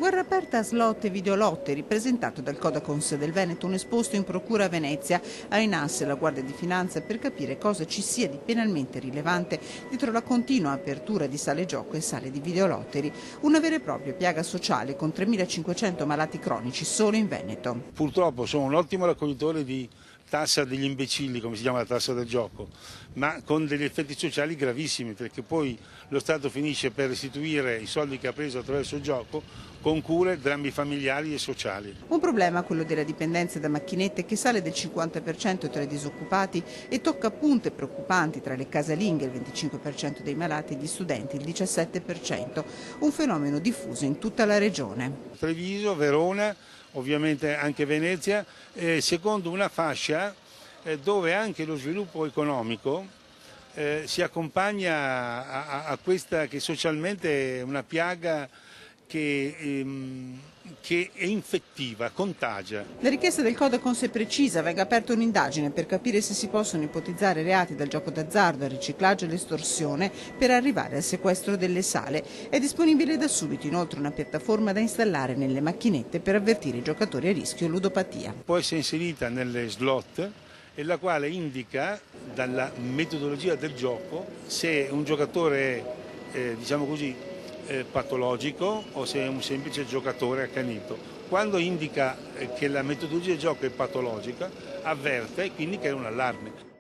Guerra aperta a slot e videolotte, ripresentato dal Codacons del Veneto, un esposto in procura a Venezia, Ainas e la Guardia di Finanza per capire cosa ci sia di penalmente rilevante dietro la continua apertura di sale gioco e sale di videolotteri. Una vera e propria piaga sociale con 3.500 malati cronici solo in Veneto. Purtroppo sono un ottimo raccoglitore di tassa degli imbecilli, come si chiama la tassa del gioco, ma con degli effetti sociali gravissimi, perché poi lo Stato finisce per restituire i soldi che ha preso attraverso il gioco con cure, drammi familiari e sociali. Un problema, quello della dipendenza da macchinette, che sale del 50% tra i disoccupati e tocca punte preoccupanti tra le casalinghe, il 25% dei malati, e gli studenti, il 17%, un fenomeno diffuso in tutta la regione. Treviso, Verona, ovviamente anche Venezia, secondo una fascia dove anche lo sviluppo economico si accompagna a questa che socialmente è una piaga che è infettiva, contagia. La richiesta del Codacons è precisa: venga aperta un'indagine per capire se si possono ipotizzare reati dal gioco d'azzardo, al riciclaggio e all'estorsione per arrivare al sequestro delle sale. È disponibile da subito inoltre una piattaforma da installare nelle macchinette per avvertire i giocatori a rischio ludopatia. Può essere inserita nelle slot e la quale indica dalla metodologia del gioco se un giocatore è, diciamo così, patologico o se è un semplice giocatore accanito. Quando indica che la metodologia del gioco è patologica, avverte e quindi crea un allarme.